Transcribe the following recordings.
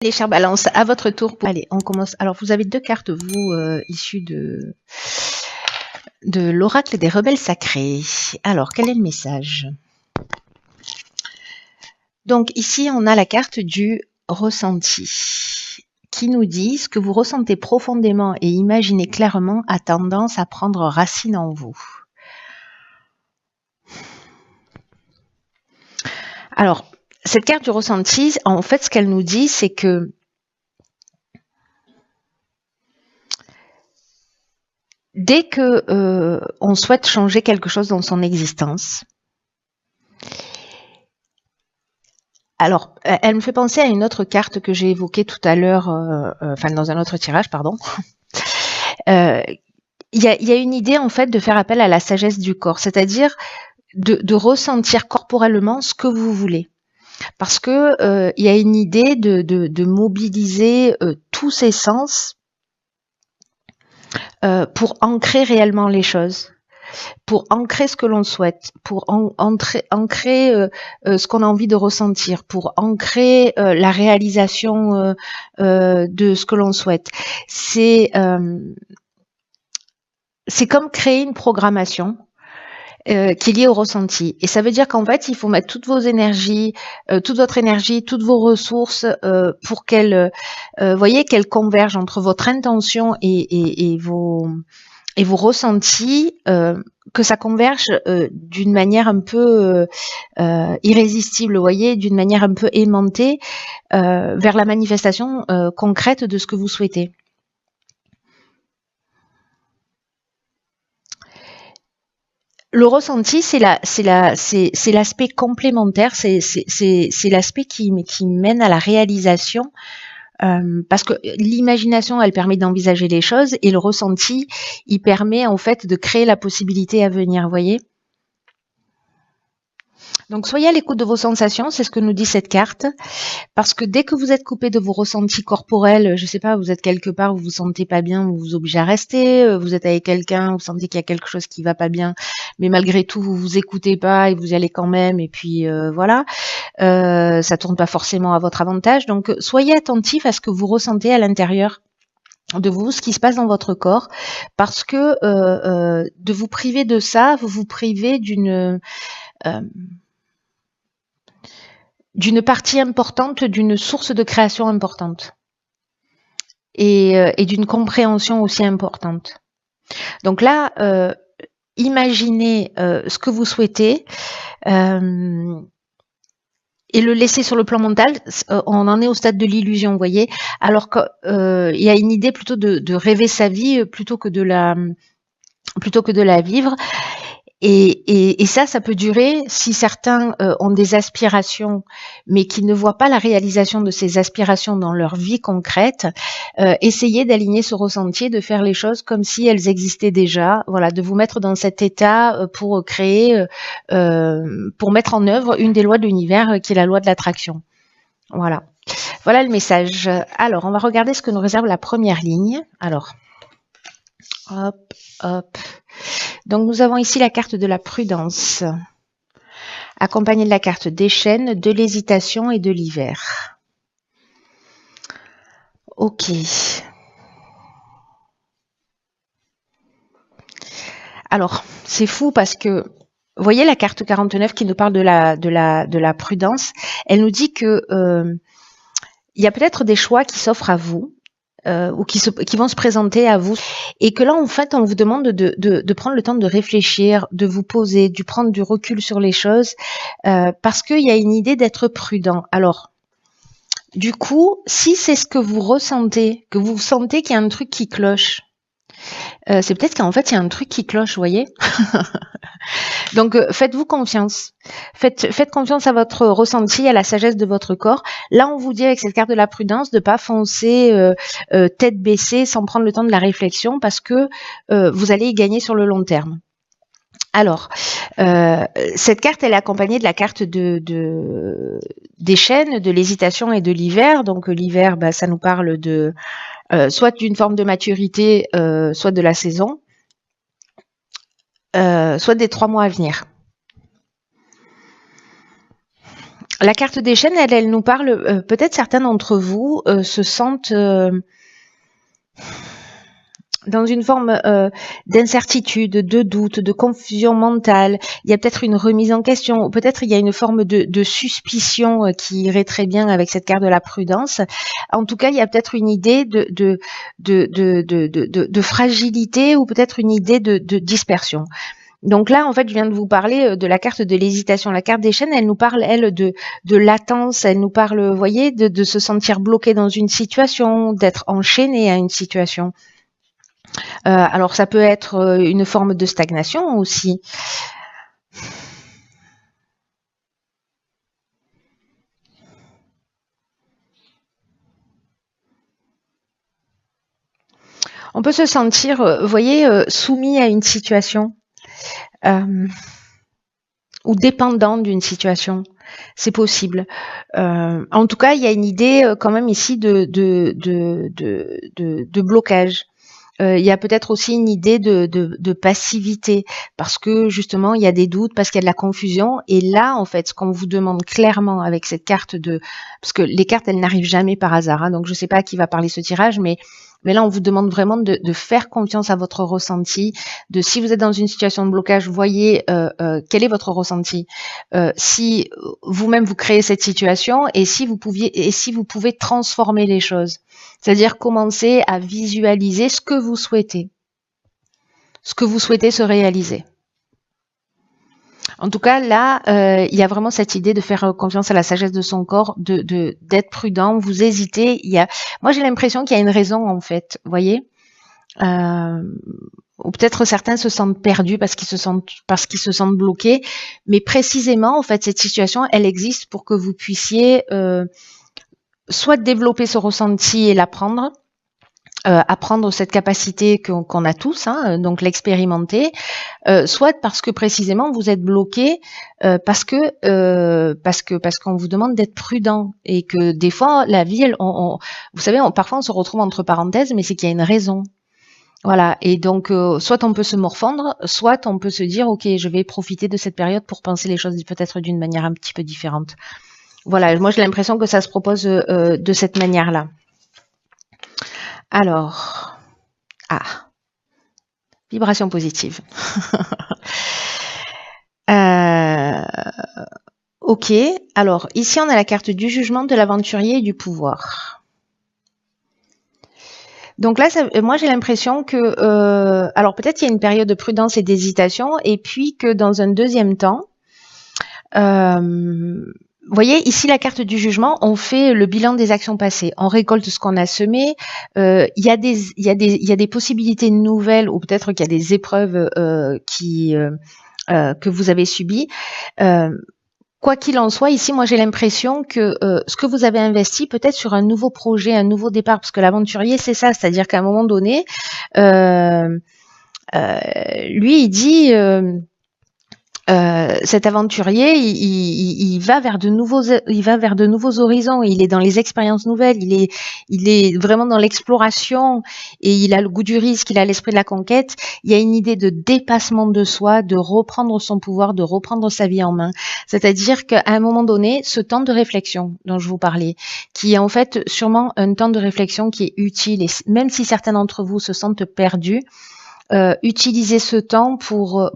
Les chers balances, à votre tour. Allez, on commence. Alors, vous avez deux cartes, vous, issues de l'oracle des rebelles sacrés. Alors, quel est le message? Donc, ici, on a la carte du ressenti qui nous dit ce que vous ressentez profondément et imaginez clairement a tendance à prendre racine en vous. Alors, cette carte du ressenti, en fait, ce qu'elle nous dit, c'est que dès que on souhaite changer quelque chose dans son existence, alors, elle me fait penser à une autre carte que j'ai évoquée tout à l'heure, enfin dans un autre tirage, pardon. Il y a une idée en fait de faire appel à la sagesse du corps, c'est-à-dire de ressentir corporellement ce que vous voulez. Parce que il y a une idée de mobiliser tous ses sens pour ancrer réellement les choses, pour ancrer ce que l'on souhaite, pour ancrer ce qu'on a envie de ressentir, pour ancrer la réalisation de ce que l'on souhaite. C'est comme créer une programmation qui est liée au ressenti. Et ça veut dire qu'en fait, il faut mettre toutes vos énergies, toute votre énergie, toutes vos ressources pour qu'elles convergent entre votre intention et vos ressentis, que ça converge d'une manière un peu irrésistible, vous voyez, d'une manière un peu aimantée vers la manifestation concrète de ce que vous souhaitez. Le ressenti, c'est l'aspect complémentaire, c'est l'aspect qui mène à la réalisation, parce que l'imagination, elle permet d'envisager les choses, et le ressenti, il permet en fait de créer la possibilité à venir, vous voyez. Donc soyez à l'écoute de vos sensations, c'est ce que nous dit cette carte, parce que dès que vous êtes coupé de vos ressentis corporels, je sais pas, vous êtes quelque part, vous vous sentez pas bien, vous vous obligez à rester, vous êtes avec quelqu'un, vous sentez qu'il y a quelque chose qui va pas bien, mais malgré tout vous vous écoutez pas et vous y allez quand même, et puis voilà, ça tourne pas forcément à votre avantage. Donc soyez attentif à ce que vous ressentez à l'intérieur de vous, ce qui se passe dans votre corps, parce que de vous priver de ça, vous vous privez d'une partie importante, d'une source de création importante et d'une compréhension aussi importante. Donc là, imaginez ce que vous souhaitez et le laisser sur le plan mental. On en est au stade de l'illusion, vous voyez, alors qu'il y a une idée plutôt de rêver sa vie plutôt que de la vivre. Et ça peut durer si certains ont des aspirations, mais qui ne voient pas la réalisation de ces aspirations dans leur vie concrète. Essayez d'aligner ce ressenti, de faire les choses comme si elles existaient déjà. Voilà, de vous mettre dans cet état pour créer, pour mettre en œuvre une des lois de l'univers qui est la loi de l'attraction. Voilà. Voilà le message. Alors, on va regarder ce que nous réserve la première ligne. Alors, hop, hop. Donc nous avons ici la carte de la prudence, accompagnée de la carte des chênes, de l'hésitation et de l'hiver. Ok. Alors, c'est fou parce que, vous voyez la carte 49 qui nous parle de la prudence, elle nous dit que il y a peut-être des choix qui s'offrent à vous, ou qui vont se présenter à vous, et que là en fait on vous demande de prendre le temps de réfléchir, de vous poser, de prendre du recul sur les choses, parce qu'il y a une idée d'être prudent. Alors du coup, si c'est ce que vous ressentez, que vous sentez qu'il y a un truc qui cloche, c'est peut-être qu'en fait il y a un truc qui cloche, vous voyez. Donc faites-vous confiance, faites confiance à votre ressenti, à la sagesse de votre corps. Là on vous dit avec cette carte de la prudence de pas foncer tête baissée sans prendre le temps de la réflexion, parce que vous allez y gagner sur le long terme. Alors, cette carte, elle est accompagnée de la carte des chênes, de l'hésitation et de l'hiver. Donc l'hiver, ça nous parle de soit d'une forme de maturité, soit de la saison, soit des 3 mois à venir. La carte des chaînes, elle nous parle, peut-être certains d'entre vous se sentent dans une forme d'incertitude, de doute, de confusion mentale. Il y a peut-être une remise en question, ou peut-être il y a une forme de suspicion qui irait très bien avec cette carte de la prudence. En tout cas, il y a peut-être une idée de fragilité, ou peut-être une idée de dispersion. Donc là, en fait, je viens de vous parler de la carte de l'hésitation. La carte des chaînes, elle nous parle, elle, de latence. Elle nous parle, vous voyez, de se sentir bloqué dans une situation, d'être enchaîné à une situation. Alors, ça peut être une forme de stagnation aussi. On peut se sentir, vous voyez, soumis à une situation. Ou dépendant d'une situation, c'est possible. En tout cas, il y a une idée quand même ici de blocage. Il y a peut-être aussi une idée de passivité, parce que justement il y a des doutes, parce qu'il y a de la confusion. Et là, en fait, ce qu'on vous demande clairement avec cette carte parce que les cartes, elles n'arrivent jamais par hasard, hein, donc je ne sais pas à qui va parler ce tirage, mais là, on vous demande vraiment de faire confiance à votre ressenti, de si vous êtes dans une situation de blocage, voyez quel est votre ressenti. Si vous-même vous créez cette situation, et si vous pouvez transformer les choses. C'est-à-dire commencer à visualiser ce que vous souhaitez se réaliser. En tout cas, là, il y a vraiment cette idée de faire confiance à la sagesse de son corps, d'être prudent. Vous hésitez. Moi, j'ai l'impression qu'il y a une raison, en fait. Vous voyez, ou peut-être certains se sentent perdus parce qu'ils se sentent bloqués. Mais précisément, en fait, cette situation, elle existe pour que vous puissiez soit développer ce ressenti et l'apprendre, apprendre cette capacité qu'on a tous, hein, donc l'expérimenter, soit parce que précisément vous êtes bloqué parce qu'on vous demande d'être prudent, et que des fois la vie, vous savez, parfois on se retrouve entre parenthèses, mais c'est qu'il y a une raison. Voilà, et donc soit on peut se morfondre, soit on peut se dire ok, je vais profiter de cette période pour penser les choses peut-être d'une manière un petit peu différente. Voilà, moi j'ai l'impression que ça se propose de cette manière-là. Alors, vibration positive. Ok, alors ici on a la carte du jugement, de l'aventurier et du pouvoir. Donc là, moi j'ai l'impression que, alors peut-être il y a une période de prudence et d'hésitation, et puis que dans un deuxième temps, vous voyez, ici, la carte du jugement, on fait le bilan des actions passées. On récolte ce qu'on a semé. Il y a des possibilités nouvelles, ou peut-être qu'il y a des épreuves que vous avez subies. Quoi qu'il en soit, ici, moi, j'ai l'impression que ce que vous avez investi, peut-être sur un nouveau projet, un nouveau départ, parce que l'aventurier, c'est ça, c'est-à-dire qu'à un moment donné, lui, il dit... cet aventurier, il va vers de nouveaux horizons. Il est dans les expériences nouvelles. Il est vraiment dans l'exploration, et il a le goût du risque. Il a l'esprit de la conquête. Il y a une idée de dépassement de soi, de reprendre son pouvoir, de reprendre sa vie en main. C'est-à-dire qu'à un moment donné, ce temps de réflexion dont je vous parlais, qui est en fait sûrement un temps de réflexion qui est utile, et même si certains d'entre vous se sentent perdus, utilisez ce temps pour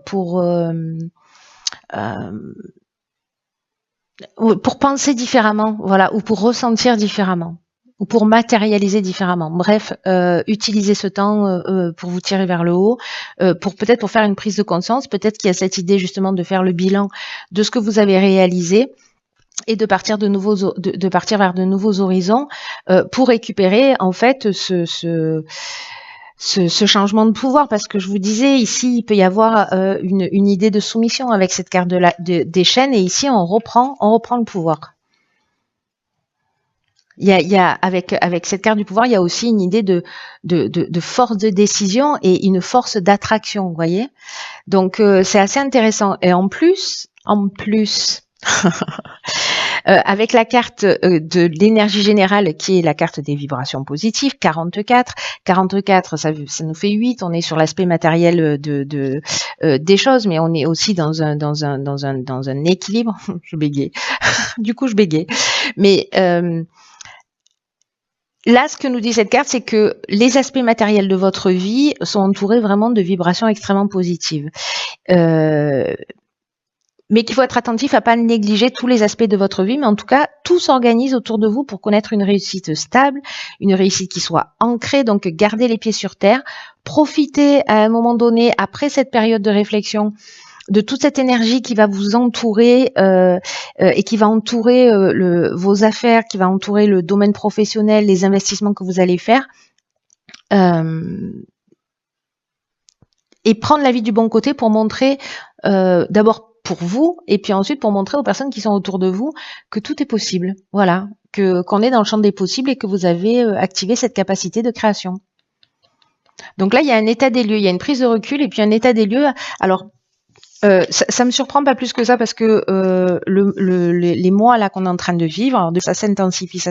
penser différemment, voilà, ou pour ressentir différemment, ou pour matérialiser différemment. Bref, utilisez ce temps pour vous tirer vers le haut, pour faire une prise de conscience. Peut-être qu'il y a cette idée justement de faire le bilan de ce que vous avez réalisé, et de partir vers de nouveaux horizons, pour récupérer en fait ce changement de pouvoir, parce que je vous disais, ici, il peut y avoir une idée de soumission avec cette carte des chaînes, et ici, on reprend le pouvoir. Il y a avec cette carte du pouvoir, il y a aussi une idée de force de décision et une force d'attraction, vous voyez. Donc, c'est assez intéressant. Et en plus, Avec la carte de l'énergie générale qui est la carte des vibrations positives, 44. 44, ça nous fait 8. On est sur l'aspect matériel des choses, mais on est aussi dans un équilibre. Je bégaye. Du coup, je bégaye. Mais là, ce que nous dit cette carte, c'est que les aspects matériels de votre vie sont entourés vraiment de vibrations extrêmement positives. Mais qu'il faut être attentif à pas négliger tous les aspects de votre vie, mais en tout cas, tout s'organise autour de vous pour connaître une réussite stable, une réussite qui soit ancrée, donc gardez les pieds sur terre, profitez à un moment donné, après cette période de réflexion, de toute cette énergie qui va vous entourer et qui va entourer vos affaires, qui va entourer le domaine professionnel, les investissements que vous allez faire, et prendre la vie du bon côté pour montrer d'abord pour vous et puis ensuite pour montrer aux personnes qui sont autour de vous que tout est possible. Voilà, qu'on est dans le champ des possibles et que vous avez activé cette capacité de création. Donc là, il y a un état des lieux, il y a une prise de recul et puis un état des lieux. Alors, ça me surprend pas plus que ça parce que les mois là qu'on est en train de vivre, alors ça s'intensifie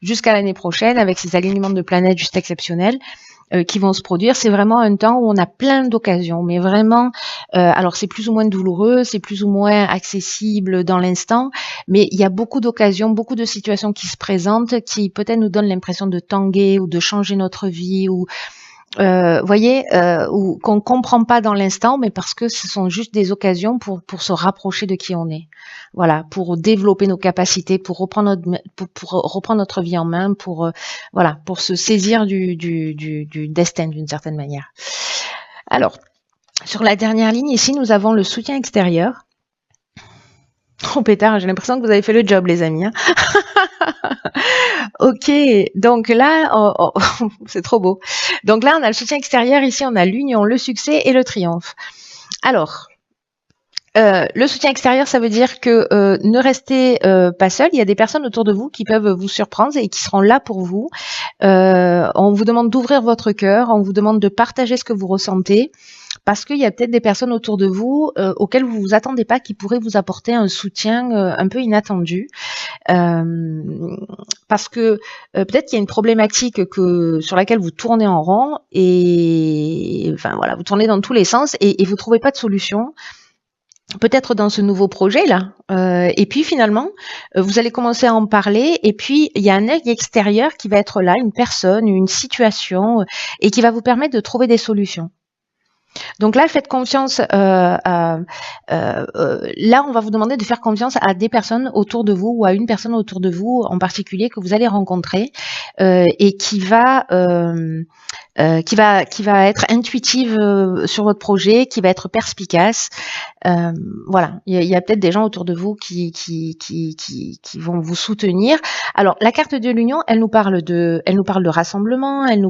jusqu'à l'année prochaine avec ces alignements de planètes juste exceptionnels. Qui vont se produire, c'est vraiment un temps où on a plein d'occasions, mais vraiment, alors c'est plus ou moins douloureux, c'est plus ou moins accessible dans l'instant, mais il y a beaucoup d'occasions, beaucoup de situations qui se présentent, qui peut-être nous donnent l'impression de tanguer ou de changer notre vie, ou voyez, ou qu'on comprend pas dans l'instant, mais parce que ce sont juste des occasions pour se rapprocher de qui on est. Voilà, pour développer nos capacités, pour reprendre notre vie en main, pour se saisir du destin d'une certaine manière. Alors, sur la dernière ligne ici, nous avons le soutien extérieur. Oh pétard, j'ai l'impression que vous avez fait le job, les amis. Hein. Ok, donc là, c'est trop beau. Donc là, on a le soutien extérieur, ici on a l'union, le succès et le triomphe. Alors, le soutien extérieur, ça veut dire que ne restez pas seul. Il y a des personnes autour de vous qui peuvent vous surprendre et qui seront là pour vous. On vous demande d'ouvrir votre cœur, on vous demande de partager ce que vous ressentez, parce qu'il y a peut-être des personnes autour de vous auxquelles vous vous attendez pas, qui pourraient vous apporter un soutien un peu inattendu. Parce que peut-être qu'il y a une problématique sur laquelle vous tournez en rond et enfin voilà, vous tournez dans tous les sens et vous trouvez pas de solution. Peut-être dans ce nouveau projet là, et puis finalement vous allez commencer à en parler et puis il y a un œil extérieur qui va être là, une personne, une situation, et qui va vous permettre de trouver des solutions. Donc là, faites confiance. Là, on va vous demander de faire confiance à des personnes autour de vous ou à une personne autour de vous en particulier que vous allez rencontrer et qui va être intuitive sur votre projet, qui va être perspicace. Voilà, il y a peut-être des gens autour de vous qui vont vous soutenir. Alors, la carte de l'union, elle nous parle de rassemblement, elle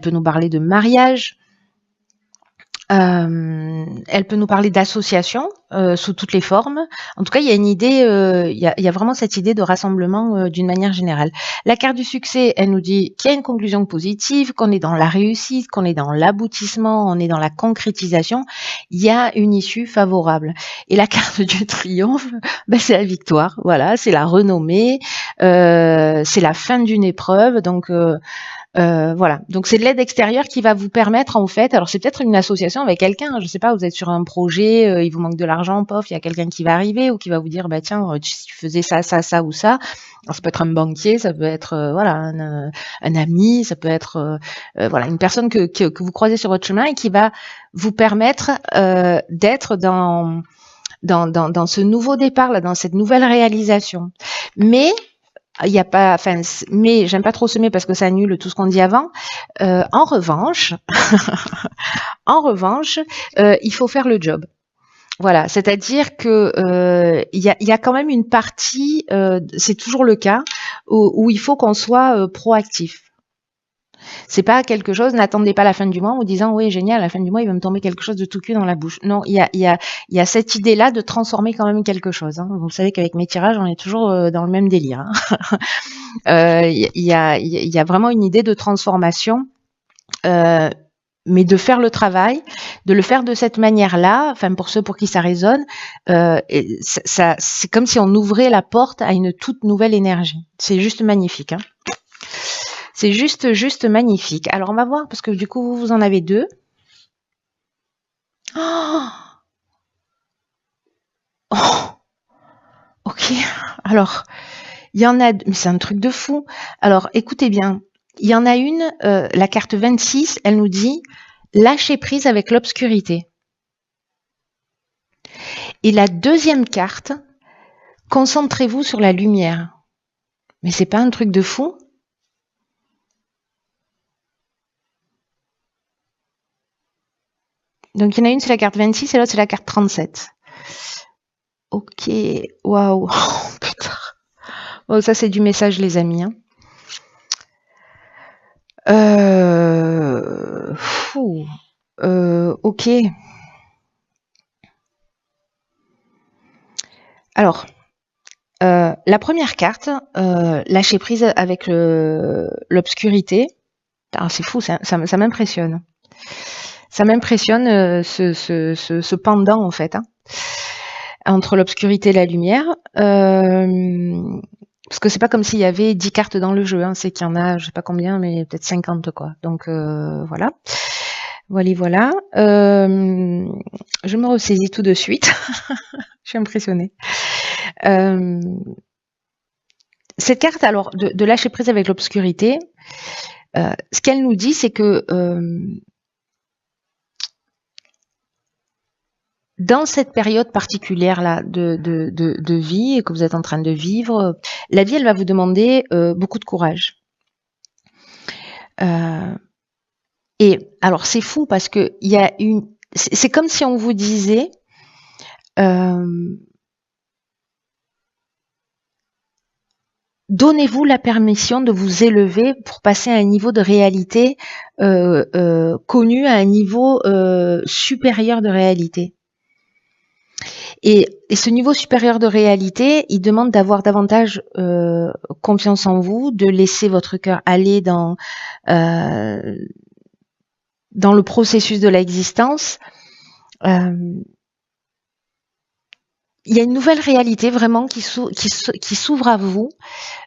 peut nous parler de mariage. Elle peut nous parler d'association sous toutes les formes. En tout cas, il y a une idée, il y a vraiment cette idée de rassemblement d'une manière générale. La carte du succès, elle nous dit qu'il y a une conclusion positive, qu'on est dans la réussite, qu'on est dans l'aboutissement, on est dans la concrétisation. Il y a une issue favorable. Et la carte du triomphe, c'est la victoire. Voilà, c'est la renommée, c'est la fin d'une épreuve. Donc voilà, donc c'est de l'aide extérieure qui va vous permettre en fait, alors c'est peut-être une association avec quelqu'un, je sais pas, vous êtes sur un projet, il vous manque de l'argent, pof, il y a quelqu'un qui va arriver ou qui va vous dire tiens, si tu faisais ça ou ça. Alors ça peut être un banquier, ça peut être un ami, ça peut être voilà, une personne que vous croisez sur votre chemin et qui va vous permettre d'être dans ce nouveau départ là, dans cette nouvelle réalisation. Mais il y a pas, enfin, mais j'aime pas trop semer parce que ça annule tout ce qu'on dit avant. En revanche, il faut faire le job. Voilà, c'est-à-dire que il y a quand même une partie, c'est toujours le cas, où il faut qu'on soit proactif. C'est pas quelque chose, n'attendez pas la fin du mois en vous disant oui génial, à la fin du mois il va me tomber quelque chose de tout cul dans la bouche. Non, il y a cette idée-là de transformer quand même quelque chose. Hein. Vous savez qu'avec mes tirages, on est toujours dans le même délire. Hein. Il y a vraiment une idée de transformation. mais de faire le travail, de le faire de cette manière-là, enfin pour ceux pour qui ça résonne, c'est comme si on ouvrait la porte à une toute nouvelle énergie. C'est juste magnifique. Hein. C'est juste magnifique. Alors on va voir, parce que du coup vous en avez deux. Oh, oh, ok, alors il y en a, mais c'est un truc de fou. Alors écoutez bien, il y en a une, la carte 26, elle nous dit lâcher prise avec l'obscurité. Et la deuxième carte, concentrez-vous sur la lumière. Mais c'est pas un truc de fou? Donc il y en a une, c'est la carte 26 et l'autre, c'est la carte 37. Ok, waouh, oh, putain. Oh, ça c'est du message, les amis. Hein. Ok. Alors, la première carte, lâcher prise avec l'obscurité. C'est fou, ça m'impressionne. Ça m'impressionne ce pendant en fait, hein, entre l'obscurité et la lumière. Parce que c'est pas comme s'il y avait 10 cartes dans le jeu, hein, c'est qu'il y en a, je sais pas combien, mais peut-être 50 quoi. Donc voilà. Voilà. Je me ressaisis tout de suite. Je suis impressionnée. Cette carte, alors, de lâcher prise avec l'obscurité, ce qu'elle nous dit, c'est que dans cette période particulière-là de vie que vous êtes en train de vivre, la vie, elle va vous demander beaucoup de courage. Et alors, c'est fou parce que il y a c'est comme si on vous disait donnez-vous la permission de vous élever pour passer à un niveau de réalité connu, à un niveau supérieur de réalité. Et ce niveau supérieur de réalité, il demande d'avoir davantage confiance en vous, de laisser votre cœur aller dans le processus de l'existence. Il y a une nouvelle réalité vraiment qui s'ouvre à vous.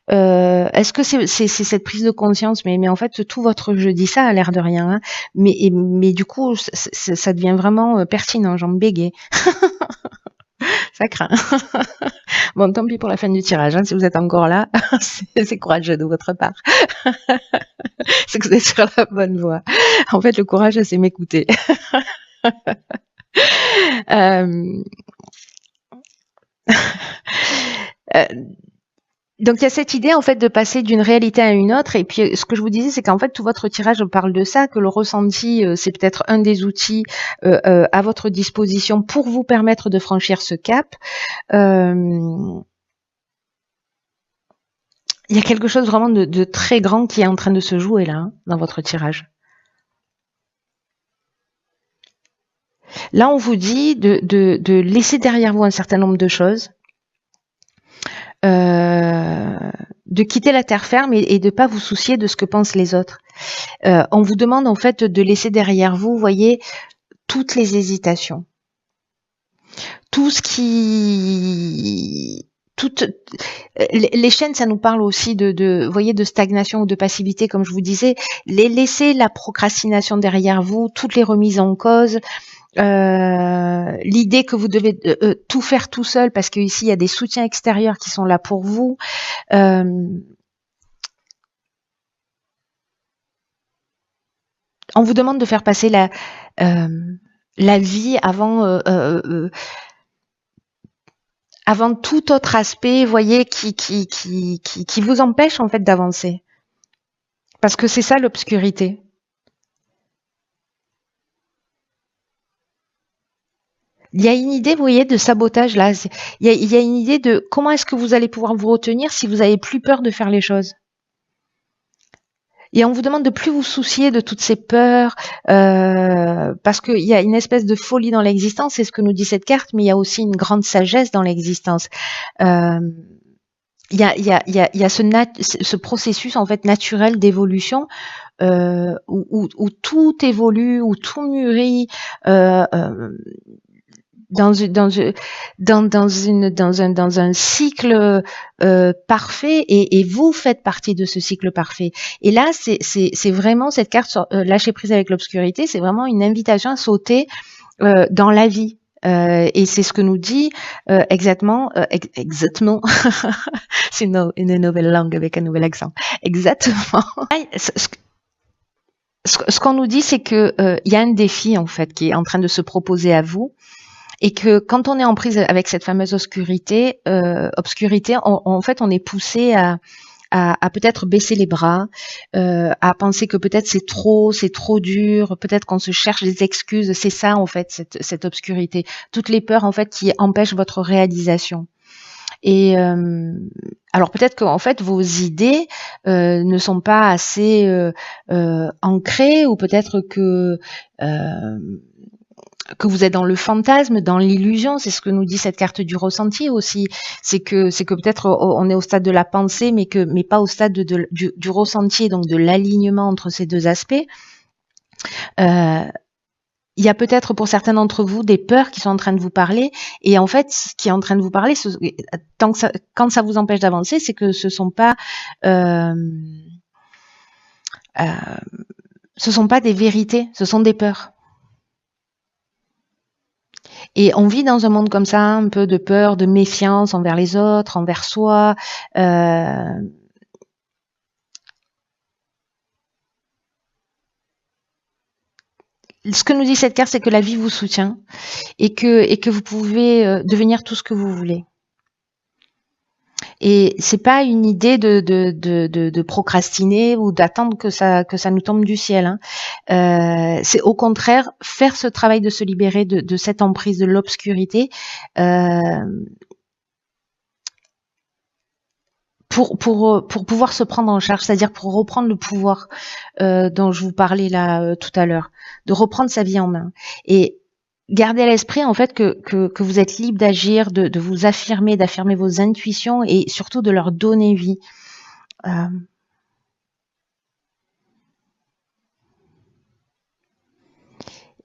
Est-ce que c'est cette prise de conscience, mais en fait tout votre jeu dit ça a l'air de rien, hein, mais du coup ça devient vraiment pertinent, j'en bégaye. Ça craint. Bon, tant pis pour la fin du tirage, hein, si vous êtes encore là, c'est courageux de votre part. C'est que vous êtes sur la bonne voie. En fait, le courage, c'est m'écouter. Donc il y a cette idée en fait de passer d'une réalité à une autre, et puis ce que je vous disais, c'est qu'en fait tout votre tirage parle de ça, que le ressenti c'est peut-être un des outils à votre disposition pour vous permettre de franchir ce cap. Il y a quelque chose vraiment de très grand qui est en train de se jouer là, hein, dans votre tirage. Là, on vous dit de laisser derrière vous un certain nombre de choses, de quitter la terre ferme et de pas vous soucier de ce que pensent les autres. On vous demande en fait de laisser derrière vous, voyez, toutes les hésitations, tout ce qui... les chaînes, ça nous parle aussi voyez, de stagnation ou de passivité, comme je vous disais. Laissez la procrastination derrière vous, toutes les remises en cause, l'idée que vous devez tout faire tout seul parce qu'ici il y a des soutiens extérieurs qui sont là pour vous. On vous demande de faire passer la vie avant tout autre aspect, voyez, qui vous empêche en fait d'avancer. Parce que c'est ça l'obscurité. Il y a une idée, vous voyez, de sabotage là. Il y a une idée de comment est-ce que vous allez pouvoir vous retenir si vous avez plus peur de faire les choses. Et on vous demande de plus vous soucier de toutes ces peurs, parce qu'il y a une espèce de folie dans l'existence, c'est ce que nous dit cette carte, mais il y a aussi une grande sagesse dans l'existence. il y a ce processus en fait naturel d'évolution où tout évolue, où tout mûrit dans un cycle parfait et vous faites partie de ce cycle parfait. Et là, c'est vraiment cette carte lâcher prise avec l'obscurité, c'est vraiment une invitation à sauter dans la vie. Et c'est ce que nous dit exactement, c'est une nouvelle langue avec un nouvel accent. Exactement. Ce qu'on nous dit, c'est que il y a un défi en fait qui est en train de se proposer à vous, et que quand on est en prise avec cette fameuse obscurité, en fait, on est poussé à peut-être baisser les bras, à penser que peut-être c'est trop dur, peut-être qu'on se cherche des excuses. C'est ça en fait cette obscurité, toutes les peurs en fait qui empêchent votre réalisation. Et alors peut-être qu'en fait vos idées ne sont pas assez ancrées, ou peut-être que vous êtes dans le fantasme, dans l'illusion. C'est ce que nous dit cette carte du ressenti aussi. C'est que peut-être on est au stade de la pensée, mais pas au stade du ressenti, donc de l'alignement entre ces deux aspects. Il y a peut-être pour certains d'entre vous des peurs qui sont en train de vous parler, et en fait, ce qui est en train de vous parler, quand ça vous empêche d'avancer, c'est que ce sont pas des vérités, ce sont des peurs. Et on vit dans un monde comme ça, un peu de peur, de méfiance envers les autres, envers soi. Ce que nous dit cette carte, c'est que la vie vous soutient et que vous pouvez devenir tout ce que vous voulez. Et c'est pas une idée de procrastiner ou d'attendre que ça nous tombe du ciel, hein. C'est au contraire faire ce travail de se libérer de cette emprise de l'obscurité, pour pouvoir se prendre en charge, c'est-à-dire pour reprendre le pouvoir dont je vous parlais là tout à l'heure, de reprendre sa vie en main. Et gardez à l'esprit en fait que vous êtes libre d'agir, de vous affirmer, d'affirmer vos intuitions et surtout de leur donner vie.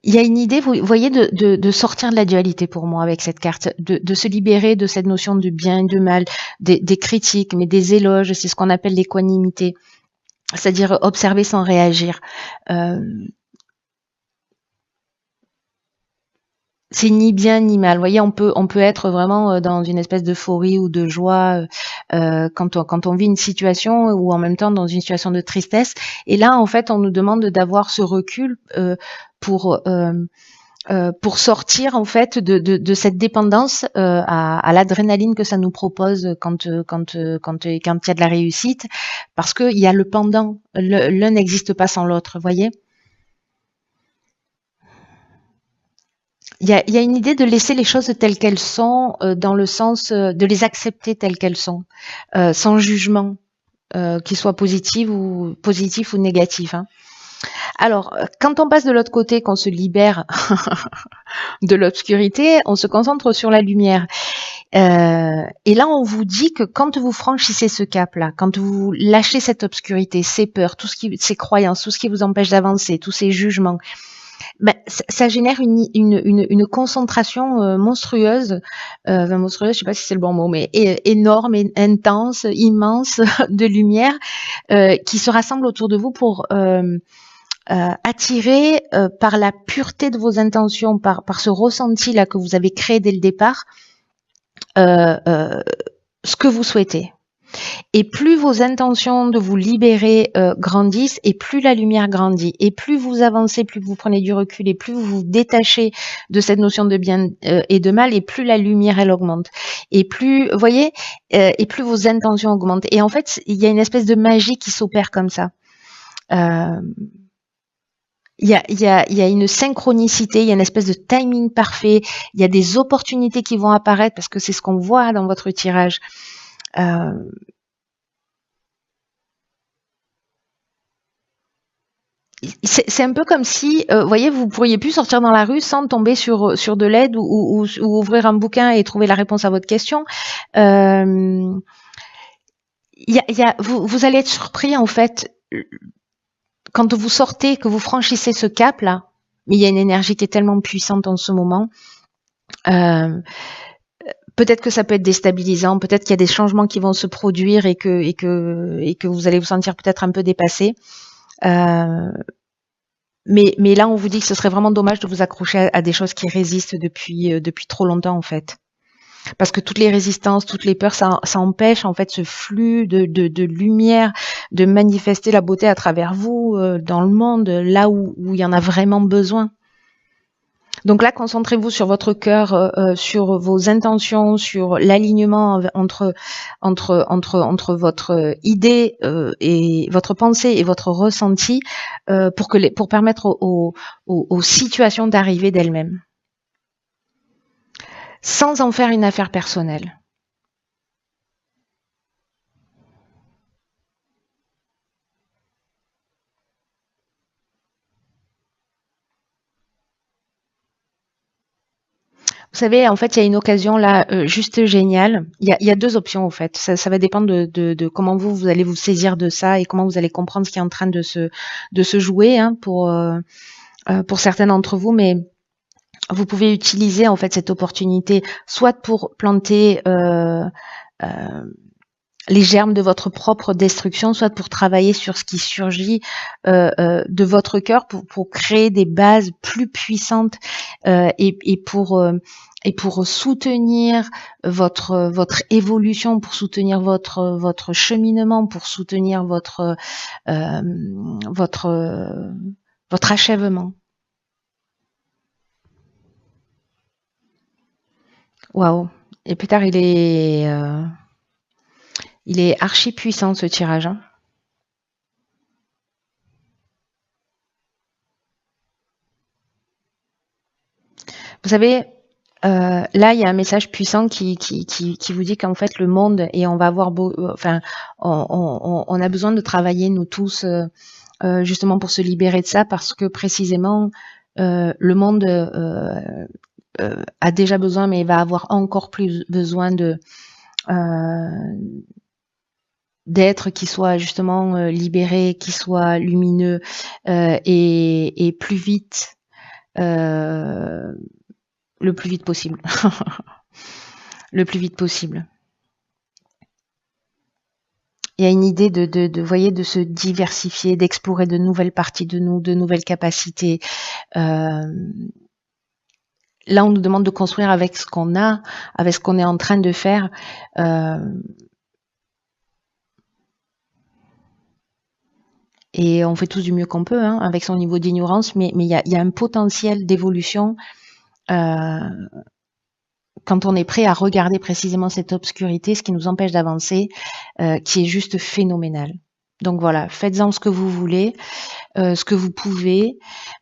Il y a une idée, vous voyez, de sortir de la dualité pour moi avec cette carte, de se libérer de cette notion de bien et de mal, des critiques, mais des éloges. C'est ce qu'on appelle l'équanimité, c'est-à-dire observer sans réagir. C'est ni bien ni mal. Vous voyez, on peut être vraiment dans une espèce d'euphorie ou de joie quand on vit une situation, ou en même temps dans une situation de tristesse. Et là, en fait, on nous demande d'avoir ce recul pour sortir en fait de cette dépendance à l'adrénaline que ça nous propose quand il y a de la réussite, parce qu'il y a le pendant. L'un n'existe pas sans l'autre, voyez. Il y a une idée de laisser les choses telles qu'elles sont, dans le sens de les accepter telles qu'elles sont, sans jugement, qu'il soit positif ou négatif, hein. Alors, quand on passe de l'autre côté, qu'on se libère de l'obscurité, on se concentre sur la lumière. Et là, on vous dit que quand vous franchissez ce cap-là, quand vous lâchez cette obscurité, ces peurs, ces croyances, tout ce qui vous empêche d'avancer, tous ces jugements, ben, ça génère une concentration monstrueuse, monstrueuse, je sais pas si c'est le bon mot, mais énorme, intense, immense de lumière qui se rassemble autour de vous pour attirer par la pureté de vos intentions, par ce ressenti là que vous avez créé dès le départ, ce que vous souhaitez. Et plus vos intentions de vous libérer grandissent, et plus la lumière grandit. Et plus vous avancez, plus vous prenez du recul, et plus vous vous détachez de cette notion de bien et de mal, et plus la lumière, elle augmente. Et plus, vous voyez, et plus vos intentions augmentent. Et en fait, il y a une espèce de magie qui s'opère comme ça. Il y a une synchronicité, il y a une espèce de timing parfait, il y a des opportunités qui vont apparaître, parce que c'est ce qu'on voit dans votre tirage. C'est un peu comme si, vous voyez, vous pourriez plus sortir dans la rue sans tomber sur de l'aide ou ouvrir un bouquin et trouver la réponse à votre question. vous allez être surpris en fait quand vous sortez, que vous franchissez ce cap là. Mais il y a une énergie qui est tellement puissante en ce moment. Euh, Peut-être que ça peut être déstabilisant, peut-être qu'il y a des changements qui vont se produire et que vous allez vous sentir peut-être un peu dépassé. Euh, mais là, on vous dit que ce serait vraiment dommage de vous accrocher à des choses qui résistent depuis trop longtemps en fait. Parce que toutes les résistances, toutes les peurs, ça empêche en fait ce flux de lumière, de manifester la beauté à travers vous, dans le monde, là où il y en a vraiment besoin. Donc là, concentrez-vous sur votre cœur, sur vos intentions, sur l'alignement entre votre idée et votre pensée et votre ressenti, pour permettre aux situations d'arriver d'elles-mêmes, sans en faire une affaire personnelle. Vous savez, en fait, il y a une occasion là, juste géniale. Il y a 2 options, en fait. Ça va dépendre de comment vous allez vous saisir de ça et comment vous allez comprendre ce qui est en train de se jouer, hein, pour certains d'entre vous. Mais vous pouvez utiliser, en fait, cette opportunité soit pour planter, les germes de votre propre destruction, soit pour travailler sur ce qui surgit de votre cœur pour créer des bases plus puissantes et pour soutenir votre évolution, pour soutenir votre cheminement, pour soutenir euh, votre votre achèvement. Waouh. Et plus tard, il est archi puissant ce tirage, hein. Vous savez, là, il y a un message puissant qui vous dit qu'en fait, le monde, et on va avoir enfin, on a besoin de travailler, nous tous, justement pour se libérer de ça, parce que précisément, le monde a déjà besoin, mais il va avoir encore plus besoin d'êtres qui soient justement libérés, qui soient lumineux et plus vite. euh, le plus vite possible. Le plus vite possible. Il y a une idée voyez, de se diversifier, d'explorer de nouvelles parties de nous, de nouvelles capacités. Là, on nous demande de construire avec ce qu'on a, avec ce qu'on est en train de faire. Et on fait tous du mieux qu'on peut, hein, avec son niveau d'ignorance, mais il y a un potentiel d'évolution quand on est prêt à regarder précisément cette obscurité, ce qui nous empêche d'avancer, qui est juste phénoménal. Donc voilà, faites-en ce que vous voulez, ce que vous pouvez,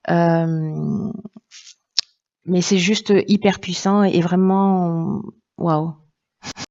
mais c'est juste hyper puissant et vraiment, waouh.